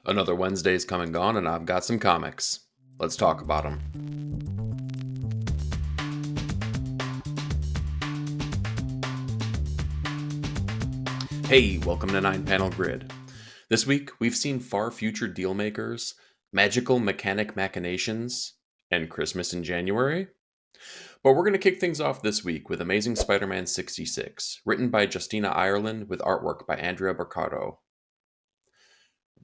Another Wednesday's come and gone, and I've got some comics. Let's talk about them. Hey, welcome to 9 Panel Grid. This week, we've seen far future dealmakers, magical mechanic machinations, and Christmas in January. But we're going to kick things off this week with Amazing Spider-Man 66, written by Justina Ireland with artwork by Andrea Bercardo.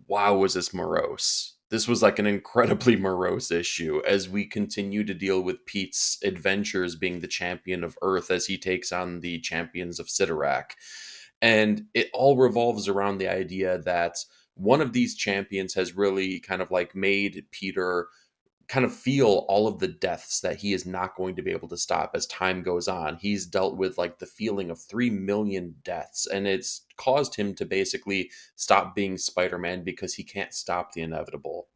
Wow, was this morose. This was like an incredibly morose issue as we continue to deal with Pete's adventures being the champion of Earth as he takes on the champions of Sidorak. And it all revolves around the idea that one of these champions has really kind of like made Peter kind of feel all of the deaths that he is not going to be able to stop as time goes on. He's dealt with like the feeling of 3 million deaths, and it's caused him to basically stop being Spider-Man because he can't stop the inevitable.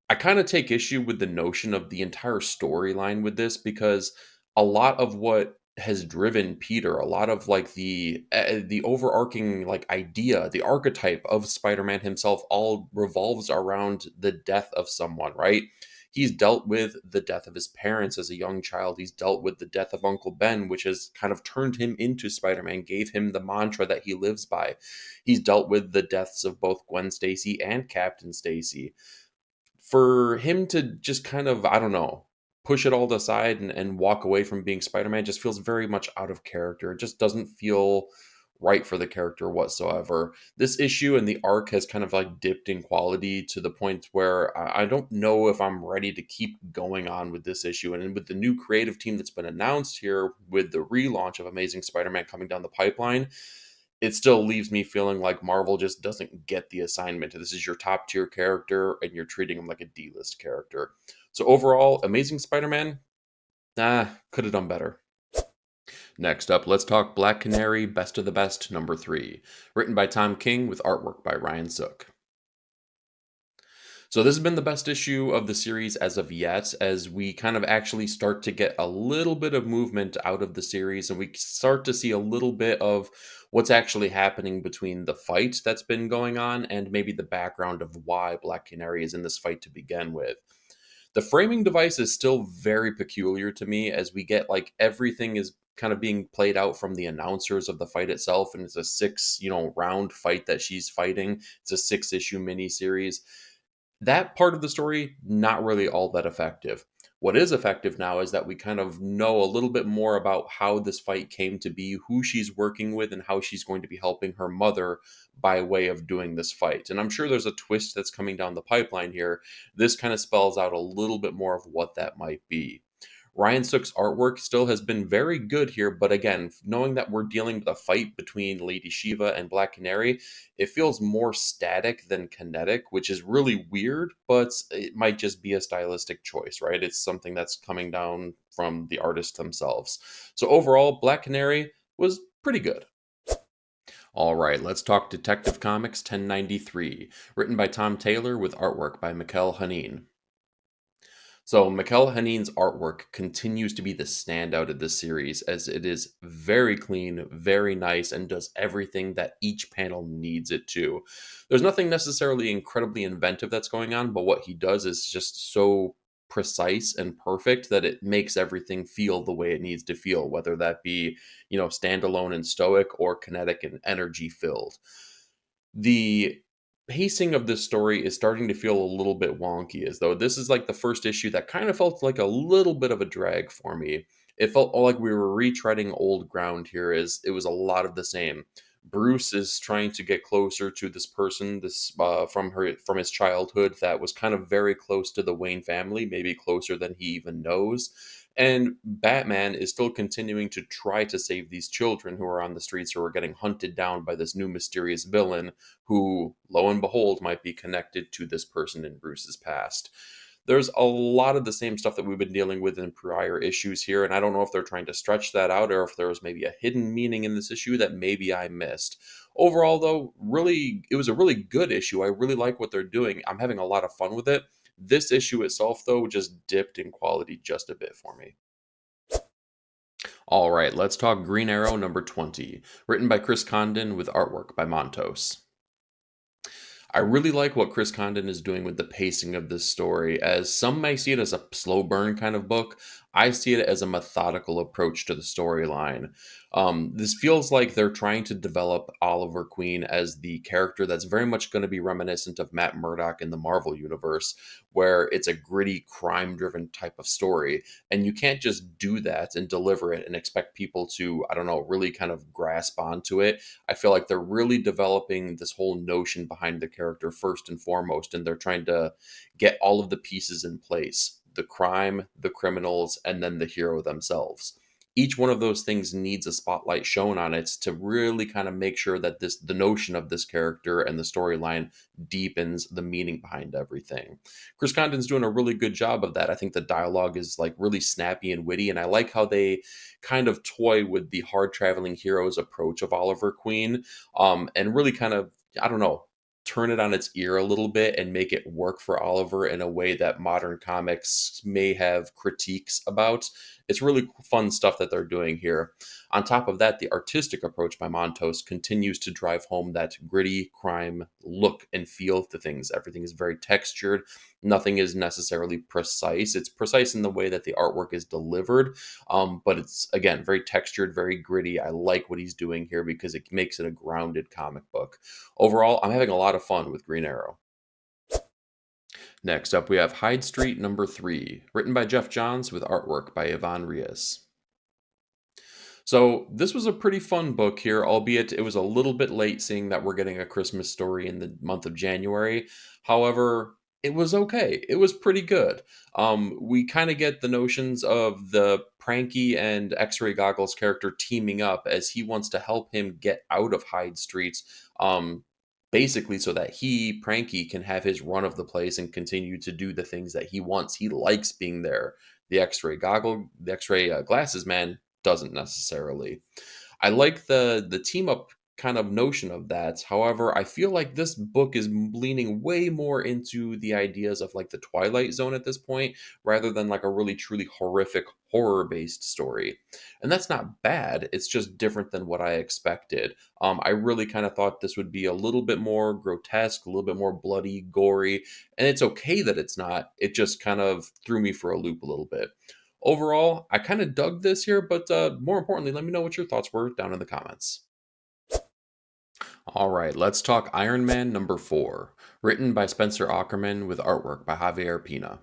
I kind of take issue with the notion of the entire storyline with this because a lot of what has driven Peter, a lot of like the overarching like idea, the archetype of Spider-Man himself all revolves around the death of someone, right? He's dealt with the death of his parents as a young child. He's dealt with the death of Uncle Ben, which has kind of turned him into Spider-Man, gave him the mantra that he lives by. He's dealt with the deaths of both Gwen Stacy and Captain Stacy. For him to just kind of, I don't know, push it all aside and walk away from being Spider-Man just feels very much out of character. It just doesn't feel right for the character whatsoever. This issue and the arc has kind of like dipped in quality to the point where I don't know if I'm ready to keep going on with this issue. And with the new creative team that's been announced here with the relaunch of Amazing Spider-Man coming down the pipeline, it still leaves me feeling like Marvel just doesn't get the assignment. This is your top tier character, and you're treating him like a D-list character. So overall, Amazing Spider-Man, could have done better. Next up, let's talk Black Canary, Best of the Best, number 3, written by Tom King with artwork by Ryan Sook. So this has been the best issue of the series as of yet, as we kind of actually start to get a little bit of movement out of the series, and we start to see a little bit of what's actually happening between the fight that's been going on and maybe the background of why Black Canary is in this fight to begin with. The framing device is still very peculiar to me, as we get like everything is kind of being played out from the announcers of the fight itself, and it's a 6 round fight that she's fighting. It's a 6-issue miniseries. That part of the story, not really all that effective. What is effective now is that we kind of know a little bit more about how this fight came to be, who she's working with, and how she's going to be helping her mother by way of doing this fight. And I'm sure there's a twist that's coming down the pipeline here. This kind of spells out a little bit more of what that might be. Ryan Sook's artwork still has been very good here, but again, knowing that we're dealing with a fight between Lady Shiva and Black Canary, it feels more static than kinetic, which is really weird, but it might just be a stylistic choice, right? It's something that's coming down from the artists themselves. So overall, Black Canary was pretty good. All right, let's talk Detective Comics 1093, written by Tom Taylor with artwork by Mikel Hanin. So Mikel Hanin's artwork continues to be the standout of this series, as it is very clean, very nice, and does everything that each panel needs it to. There's nothing necessarily incredibly inventive that's going on, but what he does is just so precise and perfect that it makes everything feel the way it needs to feel, whether that be, standalone and stoic or kinetic and energy filled. The pacing of this story is starting to feel a little bit wonky, as though this is like the first issue that kind of felt like a little bit of a drag for me. It felt like we were retreading old ground here, as it was a lot of the same. Bruce is trying to get closer to this person, from his childhood, that was kind of very close to the Wayne family, maybe closer than he even knows. And Batman is still continuing to try to save these children who are on the streets, who are getting hunted down by this new mysterious villain who, lo and behold, might be connected to this person in Bruce's past. There's a lot of the same stuff that we've been dealing with in prior issues here, and I don't know if they're trying to stretch that out or if there was maybe a hidden meaning in this issue that maybe I missed. Overall, though, really, it was a really good issue. I really like what they're doing. I'm having a lot of fun with it. This issue itself, though, just dipped in quality just a bit for me. All right, let's talk Green Arrow number 20, written by Chris Condon with artwork by Montos. I really like what Chris Condon is doing with the pacing of this story, as some may see it as a slow burn kind of book. I see it as a methodical approach to the storyline. This feels like they're trying to develop Oliver Queen as the character that's very much going to be reminiscent of Matt Murdock in the Marvel Universe, where it's a gritty, crime driven type of story. And you can't just do that and deliver it and expect people to, I don't know, really kind of grasp onto it. I feel like they're really developing this whole notion behind the character first and foremost, and they're trying to get all of the pieces in place: the crime, the criminals, and then the hero themselves. Each one of those things needs a spotlight shown on it to really kind of make sure that the notion of this character and the storyline deepens the meaning behind everything. Chris Condon's doing a really good job of that. I think the dialogue is like really snappy and witty, and I like how they kind of toy with the hard traveling heroes approach of Oliver Queen, and really kind of, I don't know, turn it on its ear a little bit and make it work for Oliver in a way that modern comics may have critiques about. It's really fun stuff that they're doing here. On top of that, the artistic approach by Montos continues to drive home that gritty crime look and feel to things. Everything is very textured. Nothing is necessarily precise. It's precise in the way that the artwork is delivered, but it's, again, very textured, very gritty. I like what he's doing here because it makes it a grounded comic book. Overall, I'm having a lot of fun with Green Arrow. Next up, we have Hyde Street #3, written by Jeff Johns with artwork by Yvonne Rios. So this was a pretty fun book here, albeit it was a little bit late seeing that we're getting a Christmas story in the month of January. However, it was okay. It was pretty good. We kind of get the notions of the Pranky and X-Ray Goggles character teaming up as he wants to help him get out of Hyde Street, basically so that he, Pranky, can have his run of the place and continue to do the things that he wants. He likes being there. The X-ray glasses man doesn't necessarily. I like the team up kind of notion of that. However, I feel like this book is leaning way more into the ideas of like the Twilight Zone at this point, rather than like a really truly horrific horror based story. And that's not bad. It's just different than what I expected. I really kind of thought this would be a little bit more grotesque, a little bit more bloody, gory, and it's okay that it's not. It just kind of threw me for a loop a little bit. Overall, I kind of dug this here, but more importantly, let me know what your thoughts were down in the comments. All right, let's talk Iron Man #4, written by Spencer Ackerman with artwork by Javier Pina.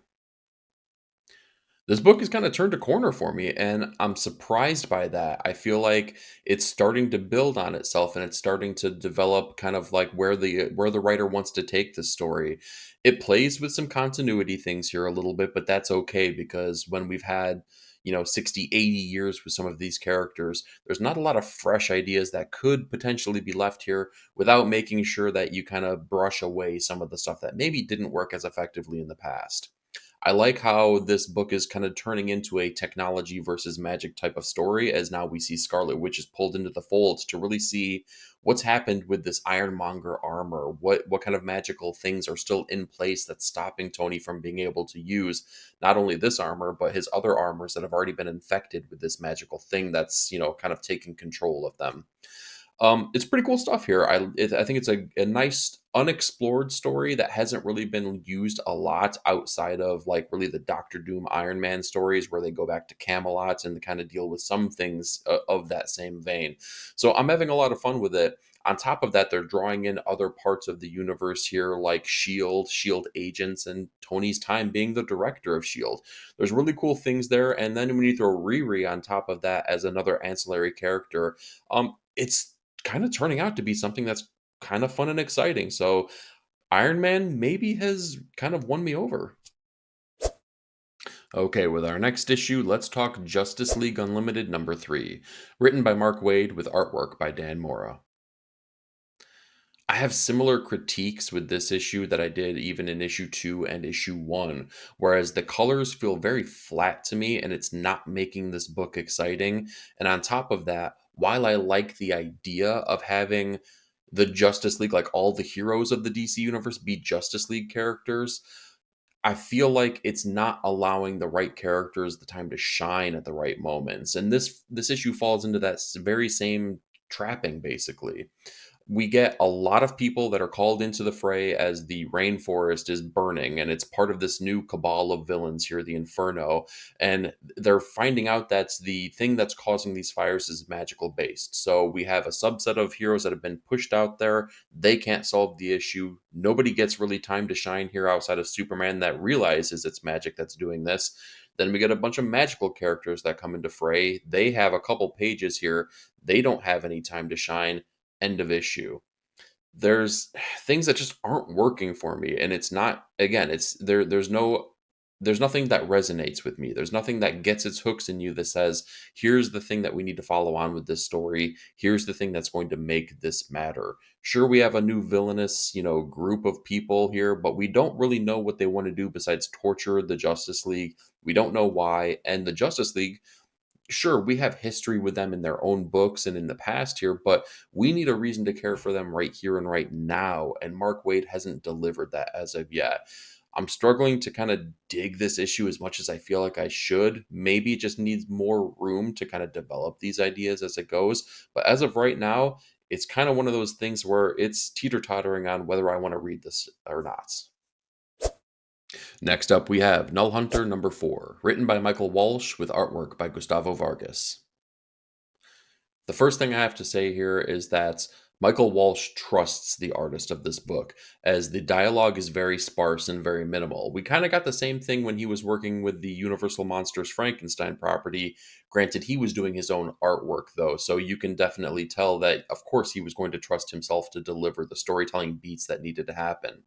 This book has kind of turned a corner for me, and I'm surprised by that. I feel like it's starting to build on itself, and it's starting to develop kind of like where the writer wants to take the story. It plays with some continuity things here a little bit, but that's okay because when we've had 60, 80 years with some of these characters, there's not a lot of fresh ideas that could potentially be left here without making sure that you kind of brush away some of the stuff that maybe didn't work as effectively in the past. I like how this book is kind of turning into a technology versus magic type of story, as now we see Scarlet Witch is pulled into the fold to really see what's happened with this Ironmonger armor. What kind of magical things are still in place that's stopping Tony from being able to use not only this armor but his other armors that have already been infected with this magical thing that's kind of taking control of them. It's pretty cool stuff here. I think it's a nice unexplored story that hasn't really been used a lot outside of like really the Doctor Doom Iron Man stories where they go back to Camelot and kind of deal with some things of that same vein. So I'm having a lot of fun with it. On top of that, they're drawing in other parts of the universe here, like Shield agents, and Tony's time being the director of Shield. There's really cool things there, and then when you throw Riri on top of that as another ancillary character, it's kind of turning out to be something that's kind of fun and exciting. So Iron Man maybe has kind of won me over. Okay, with our next issue, let's talk Justice League Unlimited #3, written by Mark Waid with artwork by Dan Mora. I have similar critiques with this issue that I did even in issue 2 and issue 1, whereas the colors feel very flat to me and it's not making this book exciting. And on top of that, while I like the idea of having the Justice League, like all the heroes of the DC universe, be Justice League characters, I feel like it's not allowing the right characters the time to shine at the right moments. And this issue falls into that very same trapping basically. we get a lot of people that are called into the fray as the rainforest is burning, and it's part of this new cabal of villains here, the Inferno. And they're finding out that's the thing that's causing these fires is magical based. So we have a subset of heroes that have been pushed out there. They can't solve the issue. Nobody gets really time to shine here outside of Superman that realizes it's magic that's doing this. Then we get a bunch of magical characters that come into fray. They have a couple pages here. They don't have any time to shine. End of issue. There's things that just aren't working for me, and it's not, again, it's there's nothing that resonates with me. There's nothing that gets its hooks in you that says, here's the thing that we need to follow on with this story. Here's the thing that's going to make this matter. Sure, we have a new villainous, group of people here, but we don't really know what they want to do besides torture the Justice League. We don't know why. And the Justice League, sure, we have history with them in their own books and in the past here, but we need a reason to care for them right here and right now. And Mark Waid hasn't delivered that as of yet. I'm struggling to kind of dig this issue as much as I feel like I should. Maybe it just needs more room to kind of develop these ideas as it goes. But as of right now, it's kind of one of those things where it's teeter tottering on whether I want to read this or not. Next up, we have Nullhunter number 4, written by Michael Walsh with artwork by Gustavo Vargas. The first thing I have to say here is that Michael Walsh trusts the artist of this book, as the dialogue is very sparse and very minimal. We kind of got the same thing when he was working with the Universal Monsters Frankenstein property. Granted, he was doing his own artwork, though, so you can definitely tell that, of course, he was going to trust himself to deliver the storytelling beats that needed to happen.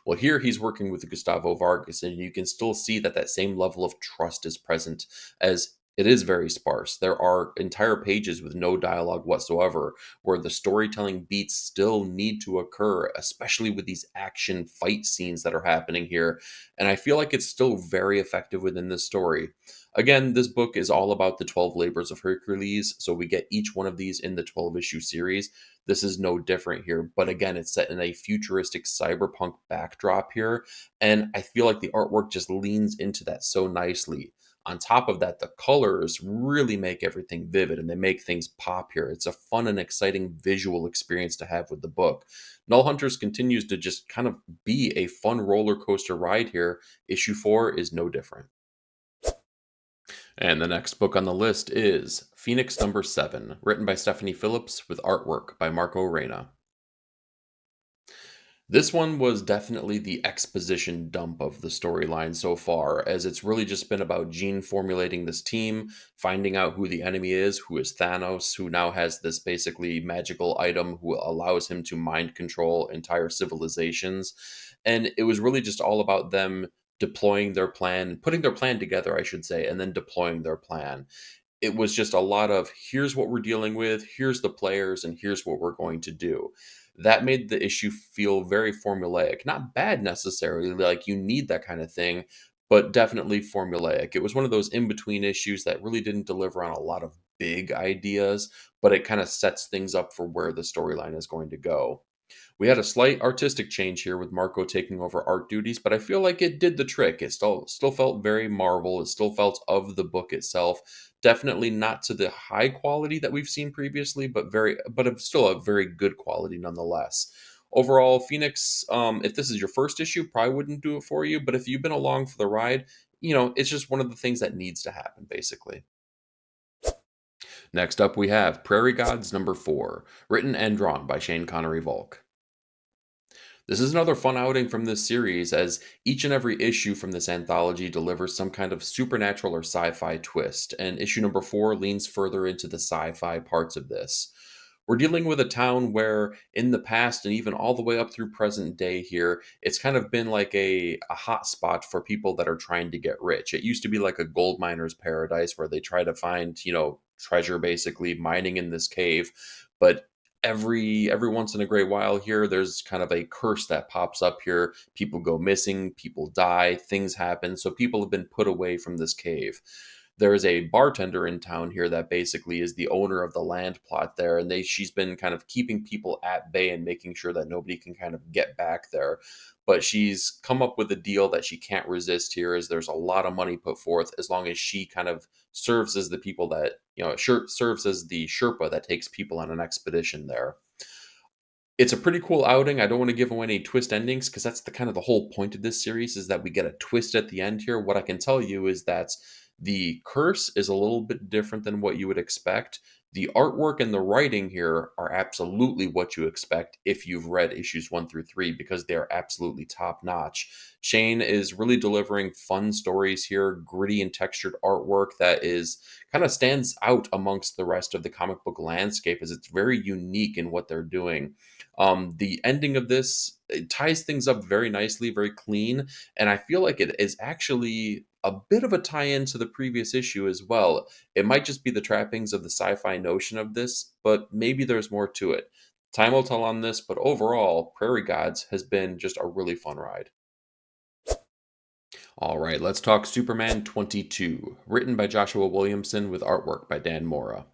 Well, here he's working with Gustavo Vargas, and you can still see that that same level of trust is present, as it is very sparse. There are entire pages with no dialogue whatsoever, where the storytelling beats still need to occur, especially with these action fight scenes that are happening here. And I feel like it's still very effective within this story. Again, this book is all about the 12 labors of Hercules, so we get each one of these in the 12-issue series. This is no different here, but again, it's set in a futuristic cyberpunk backdrop here, and I feel like the artwork just leans into that so nicely. On top of that, the colors really make everything vivid and they make things pop here. It's a fun and exciting visual experience to have with the book. Null Hunters continues to just kind of be a fun roller coaster ride here. Issue 4 is no different. And the next book on the list is Phoenix number 7, written by Stephanie Phillips with artwork by Marco Reyna. This one was definitely the exposition dump of the storyline so far, as it's really just been about Jean formulating this team, finding out who the enemy is, who is Thanos, who now has this basically magical item who allows him to mind control entire civilizations. And it was really just all about them deploying their plan, putting their plan together, I should say, and then deploying their plan. It was just a lot of, here's what we're dealing with, here's the players, and here's what we're going to do. That made the issue feel very formulaic. Not bad necessarily, like you need that kind of thing, but definitely formulaic. It was one of those in between issues that really didn't deliver on a lot of big ideas, but it kind of sets things up for where the storyline is going to go. We had a slight artistic change here with Marco taking over art duties, but I feel like it did the trick. It still felt very Marvel. It still felt of the book itself. Definitely not to the high quality that we've seen previously, but still a very good quality nonetheless. Overall, Phoenix, if this is your first issue, probably wouldn't do it for you. But if you've been along for the ride, it's just one of the things that needs to happen, basically. Next up, we have Prairie Gods number 4, written and drawn by Shane Connery Volk. This is another fun outing from this series, as each and every issue from this anthology delivers some kind of supernatural or sci fi twist, and issue number 4 leans further into the sci fi parts of this. We're dealing with a town where, in the past and even all the way up through present day here, it's kind of been like a hot spot for people that are trying to get rich. It used to be like a gold miner's paradise where they try to find, treasure basically mining in this cave. But every once in a great while here, there's kind of a curse that pops up here. People go missing, people die, things happen, so people have been put away from this cave. There is a bartender in town here that basically is the owner of the land plot there, and she's been kind of keeping people at bay and making sure that nobody can kind of get back there. But she's come up with a deal that she can't resist here, as there's a lot of money put forth as long as she kind of serves as the people that serves as the Sherpa that takes people on an expedition there. It's a pretty cool outing. I don't want to give away any twist endings because that's the kind of the whole point of this series is that we get a twist at the end here. What I can tell you is that the curse is a little bit different than what you would expect. The artwork and the writing here are absolutely what you expect if you've read issues 1 through 3 because they are absolutely top notch. Shane is really delivering fun stories here, gritty and textured artwork that is kind of stands out amongst the rest of the comic book landscape as it's very unique in what they're doing. The ending of this it ties things up very nicely, very clean, and I feel like it is actually a bit of a tie-in to the previous issue as well. It might just be the trappings of the sci-fi notion of this, but maybe there's more to it. Time will tell on this, but overall, Prairie Gods has been just a really fun ride. All right, let's talk Superman 22, written by Joshua Williamson with artwork by Dan Mora.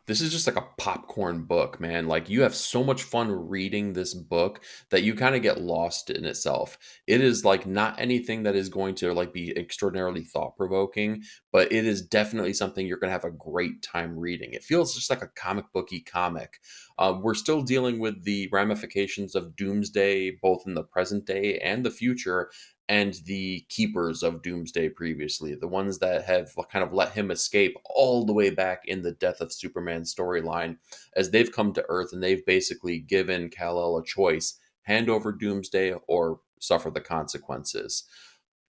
This is just like a popcorn book, man. Like you have so much fun reading this book that you kind of get lost in itself. It is like not anything that is going to like be extraordinarily thought provoking, but it is definitely something you're going to have a great time reading. It feels just like a comic booky comic. We're still dealing with the ramifications of Doomsday, both in the present day and the future, and the keepers of Doomsday previously, the ones that have kind of let him escape all the way back in the Death of Superman storyline, as they've come to Earth and they've basically given Kal-El a choice: hand over Doomsday or suffer the consequences.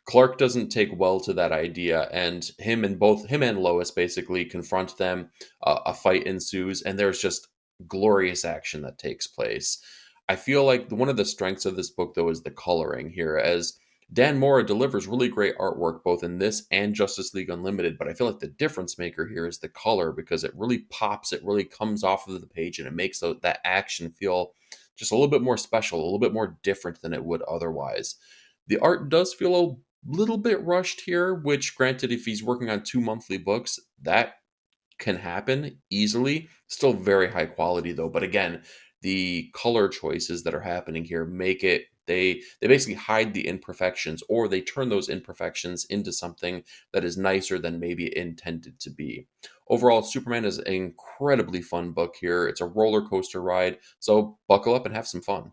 Clark doesn't take well to that idea, and him and Lois basically confront them. A fight ensues, and there's just glorious action that takes place. I feel like one of the strengths of this book, though, is the coloring here, as Dan Mora delivers really great artwork both in this and Justice League Unlimited. But I feel like the difference maker here is the color because it really pops, it really comes off of the page, and it makes that action feel just a little bit more special, a little bit more different than it would otherwise. The art does feel a little bit rushed here, which, granted, if he's working on two monthly books, that can happen easily. Still very high quality though. But again, the color choices that are happening here make it they basically hide the imperfections or they turn those imperfections into something that is nicer than maybe intended to be. Overall, Superman is an incredibly fun book here. It's a roller coaster ride, so buckle up and have some fun.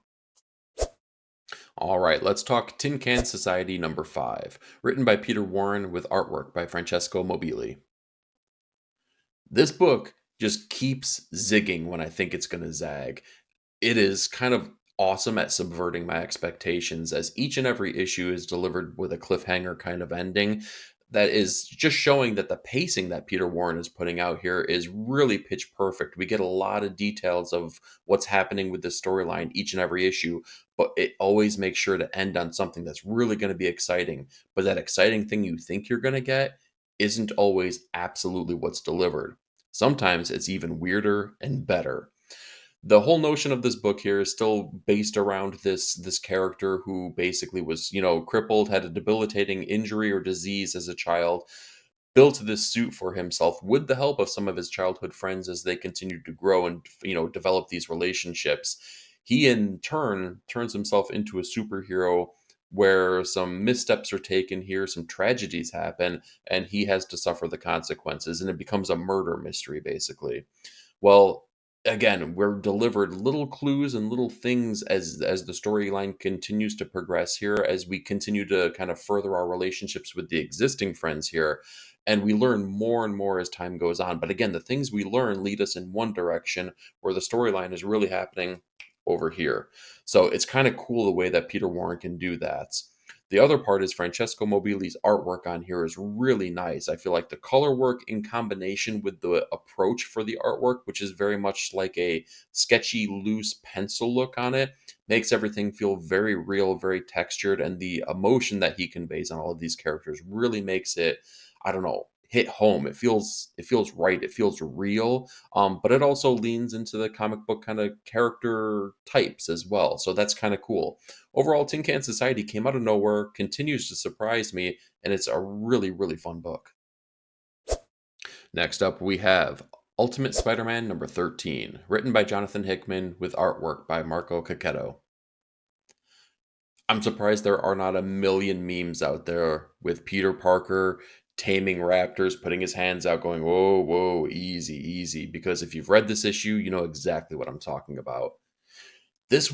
All right, let's talk Tin Can Society number 5, written by Peter Warren with artwork by Francesco Mobili. This book just keeps zigging when I think it's going to zag. It is kind of awesome at subverting my expectations as each and every issue is delivered with a cliffhanger kind of ending that is just showing that the pacing that Peter Warren is putting out here is really pitch perfect. We get a lot of details of what's happening with the storyline each and every issue, but it always makes sure to end on something that's really going to be exciting. But that exciting thing you think you're going to get isn't always absolutely what's delivered. Sometimes it's even weirder and better. The whole notion of this book here is still based around this character who basically was, crippled, had a debilitating injury or disease as a child, built this suit for himself with the help of some of his childhood friends as they continued to grow and develop these relationships. He in turn turns himself into a superhero where some missteps are taken here, some tragedies happen, and he has to suffer the consequences, and it becomes a murder mystery basically. Well, again, we're delivered little clues and little things as the storyline continues to progress here, as we continue to kind of further our relationships with the existing friends here, and we learn more and more as time goes on. But again, the things we learn lead us in one direction where the storyline is really happening over here. So it's kind of cool the way that Peter Warren can do that. The other part is Francesco Mobili's artwork on here is really nice. I feel like the color work in combination with the approach for the artwork, which is very much like a sketchy, loose pencil look on it, makes everything feel very real, very textured, and the emotion that he conveys on all of these characters really makes it, I don't know, hit home. It feels right. It feels real. But it also leans into the comic book kind of character types as well. So that's kind of cool. Overall, Tin Can Society came out of nowhere, continues to surprise me, and it's a really, really fun book. Next up, we have Ultimate Spider Man number 13, written by Jonathan Hickman with artwork by Marco Cacchetto. I'm surprised there are not a million memes out there with Peter Parker taming raptors, putting his hands out, going, whoa, whoa, easy, easy. Because if you've read this issue, you know exactly what I'm talking about. This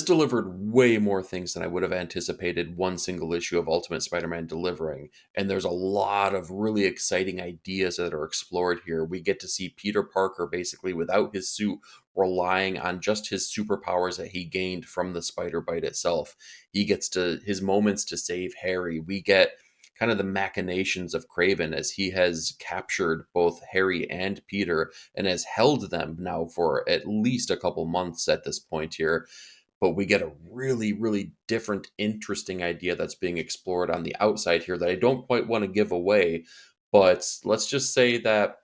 delivered way more things than I would have anticipated one single issue of Ultimate Spider-Man delivering. And there's a lot of really exciting ideas that are explored here. We get to see Peter Parker basically without his suit, relying on just his superpowers that he gained from the spider bite itself. He gets to his moments to save Harry. We get kind of the machinations of Craven as he has captured both Harry and Peter and has held them now for at least a couple months at this point here. But we get a really, really different, interesting idea that's being explored on the outside here that I don't quite want to give away. But let's just say that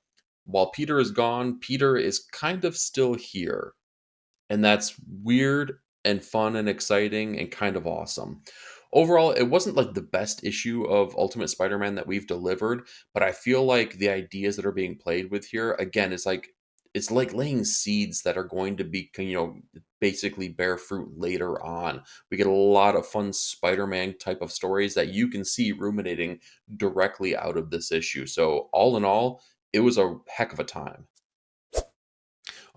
while Peter is gone, Peter is kind of still here. And that's weird and fun and exciting and kind of awesome. Overall, it wasn't like the best issue of Ultimate Spider-Man that we've delivered, but I feel like the ideas that are being played with here, again, it's like laying seeds that are going to be, basically bear fruit later on. We get a lot of fun Spider-Man type of stories that you can see ruminating directly out of this issue. So, all in all, it was a heck of a time.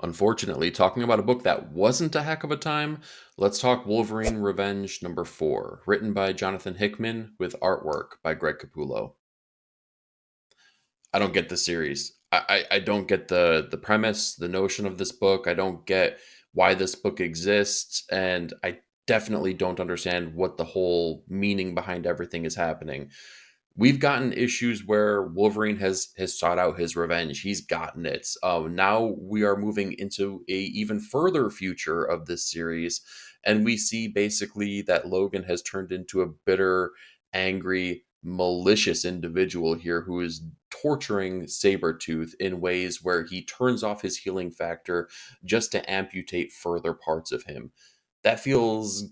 Unfortunately, talking about a book that wasn't a heck of a time, let's talk Wolverine Revenge number 4, written by Jonathan Hickman with artwork by Greg Capullo. I don't get the series. I don't get the premise, the notion of this book. I don't get why this book exists, and I definitely don't understand what the whole meaning behind everything is happening. We've gotten issues where Wolverine has sought out his revenge. He's gotten it. Now we are moving into a even further future of this series, and we see basically that Logan has turned into a bitter, angry, malicious individual here who is torturing Sabretooth in ways where he turns off his healing factor just to amputate further parts of him. That feels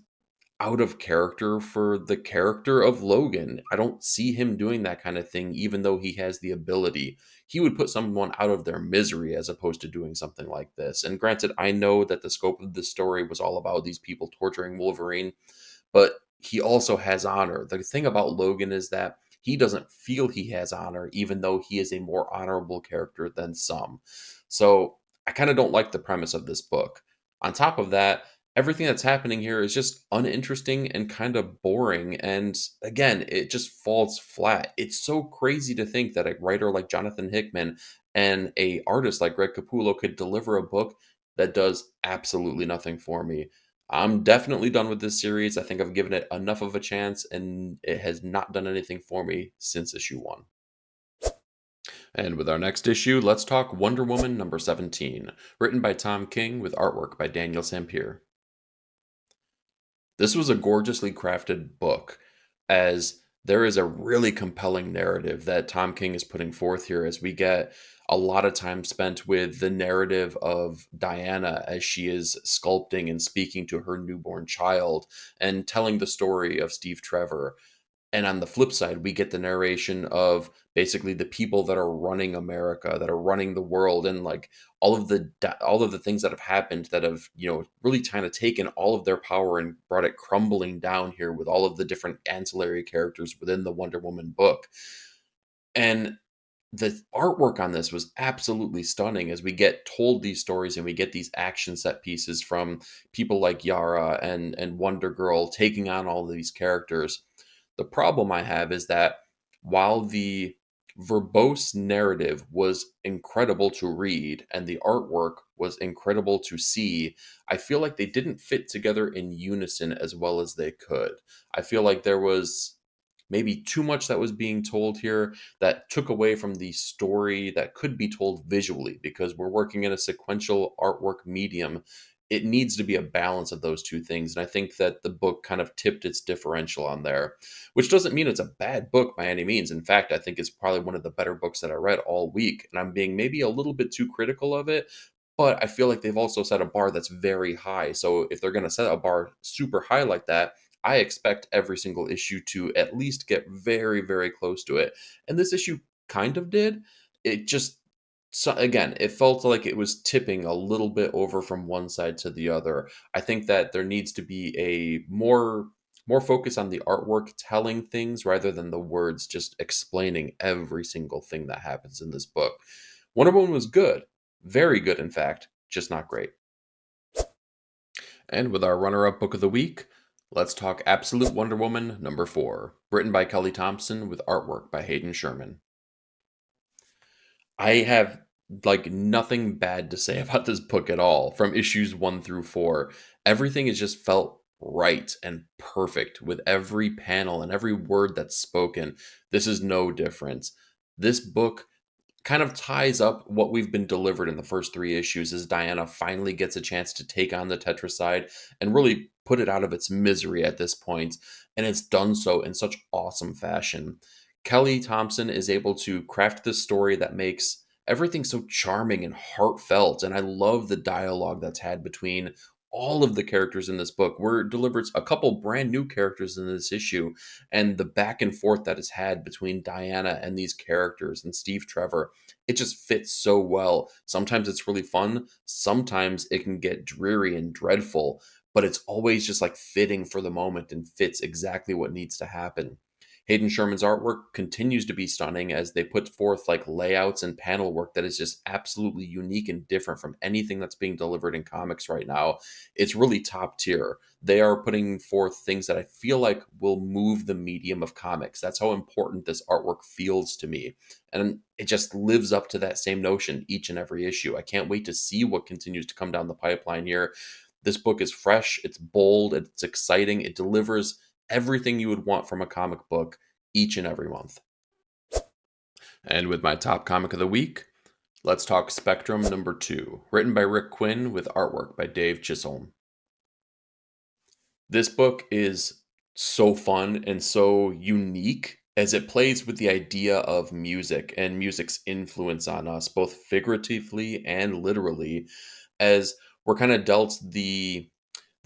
out of character for the character of Logan. I don't see him doing that kind of thing, even though he has the ability. He would put someone out of their misery as opposed to doing something like this. And granted, I know that the scope of the story was all about these people torturing Wolverine, but he also has honor. The thing about Logan is that he doesn't feel he has honor, even though he is a more honorable character than some. So I kind of don't like the premise of this book. On top of that, everything that's happening here is just uninteresting and kind of boring. And again, it just falls flat. It's so crazy to think that a writer like Jonathan Hickman and a artist like Greg Capullo could deliver a book that does absolutely nothing for me. I'm definitely done with this series. I think I've given it enough of a chance, and it has not done anything for me since issue 1. And with our next issue, let's talk Wonder Woman number 17, written by Tom King with artwork by Daniel Sampier. This was a gorgeously crafted book, as there is a really compelling narrative that Tom King is putting forth here as we get a lot of time spent with the narrative of Diana as she is sculpting and speaking to her newborn child and telling the story of Steve Trevor. And on the flip side, we get the narration of basically the people that are running America, that are running the world, and like all of the things that have happened that have really kind of taken all of their power and brought it crumbling down here with all of the different ancillary characters within the Wonder Woman book. And the artwork on this was absolutely stunning as we get told these stories and we get these action set pieces from people like Yara and Wonder Girl taking on all of these characters. The problem I have is that while the verbose narrative was incredible to read and the artwork was incredible to see, I feel like they didn't fit together in unison as well as they could. I feel like there was maybe too much that was being told here that took away from the story that could be told visually because we're working in a sequential artwork medium. It needs to be a balance of those two things. And I think that the book kind of tipped its differential on there, which doesn't mean it's a bad book by any means. In fact, I think it's probably one of the better books that I read all week. And I'm being maybe a little bit too critical of it, but I feel like they've also set a bar that's very high. So if they're going to set a bar super high like that, I expect every single issue to at least get very, very close to it. And this issue kind of did. It just, so again, it felt like it was tipping a little bit over from one side to the other. I think that there needs to be a more focus on the artwork telling things rather than the words just explaining every single thing that happens in this book. Wonder Woman was good, very good, in fact, just not great. And with our runner up book of the week, let's talk Absolute Wonder Woman number 4, written by Kelly Thompson with artwork by Hayden Sherman. I have like nothing bad to say about this book at all. From issues 1 through 4, everything has just felt right and perfect with every panel and every word that's spoken. This is no different. This book kind of ties up what we've been delivered in the first 3 issues as Diana finally gets a chance to take on the Tetracide and really put it out of its misery at this point, and it's done so in such awesome fashion. Kelly Thompson is able to craft this story that makes everything so charming and heartfelt, and I love the dialogue that's had between all of the characters in this book. We're delivered a couple brand new characters in this issue, and the back and forth that is had between Diana and these characters and Steve Trevor, it just fits so well. Sometimes it's really fun, sometimes it can get dreary and dreadful, but it's always just like fitting for the moment and fits exactly what needs to happen. Hayden Sherman's artwork continues to be stunning as they put forth like layouts and panel work that is just absolutely unique and different from anything that's being delivered in comics right now. It's really top tier. They are putting forth things that I feel like will move the medium of comics. That's how important this artwork feels to me. And it just lives up to that same notion each and every issue. I can't wait to see what continues to come down the pipeline here. This book is fresh, it's bold, it's exciting, it delivers everything you would want from a comic book each and every month. And with my top comic of the week, let's talk Spectrum number 2, written by Rick Quinn with artwork by Dave Chisholm. This book is so fun and so unique as it plays with the idea of music and music's influence on us, both figuratively and literally, as we're kind of dealt the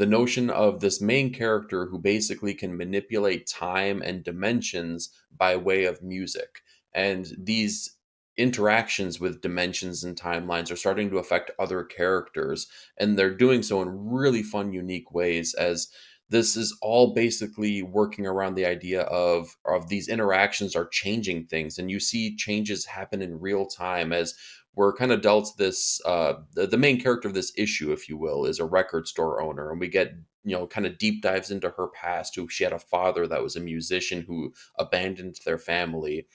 notion of this main character who basically can manipulate time and dimensions by way of music. And these interactions with dimensions and timelines are starting to affect other characters. And they're doing so in really fun, unique ways, as this is all basically working around the idea of these interactions are changing things. And you see changes happen in real time as we're kind of dealt this the main character of this issue, if you will, is a record store owner, and we get kind of deep dives into her past, who she had a father that was a musician who abandoned their family.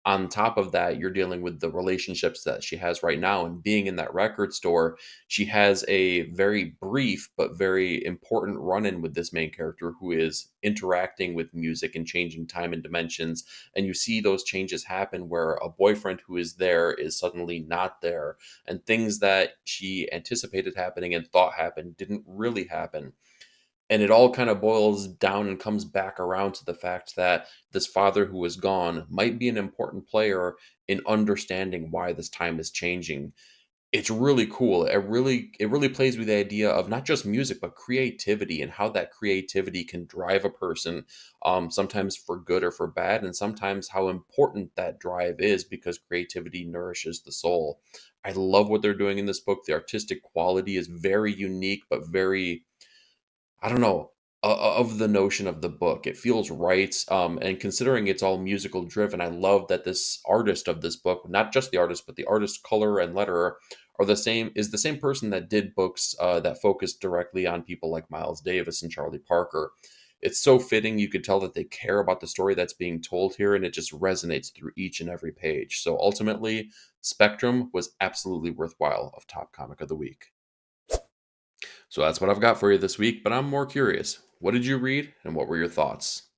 On top of that, you're dealing with the relationships that she has right now, and being in that record store, she has a very brief but very important run-in with this main character who is interacting with music and changing time and dimensions. And you see those changes happen where a boyfriend who is there is suddenly not there, and things that she anticipated happening and thought happened didn't really happen. And it all kind of boils down and comes back around to the fact that this father who is gone might be an important player in understanding why this time is changing. It's really cool. It really plays with the idea of not just music but creativity, and how that creativity can drive a person, sometimes for good or for bad, and sometimes how important that drive is, because creativity nourishes the soul. I love what they're doing in this book. The artistic quality is very unique but very, I don't know, of the notion of the book. It feels right. And considering it's all musical driven, I love that this artist of this book, not just the artist, but the artist, color, and letterer, is the same person that did books that focused directly on people like Miles Davis and Charlie Parker. It's so fitting. You could tell that they care about the story that's being told here, and it just resonates through each and every page. So ultimately, Spectrum was absolutely worthwhile of top comic of the week. So that's what I've got for you this week, but I'm more curious. What did you read, and what were your thoughts?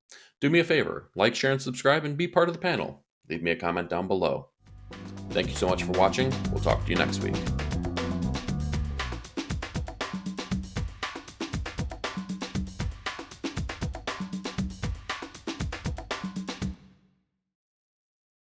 Do me a favor, like, share, and subscribe, and be part of the panel. Leave me a comment down below. Thank you so much for watching. We'll talk to you next week.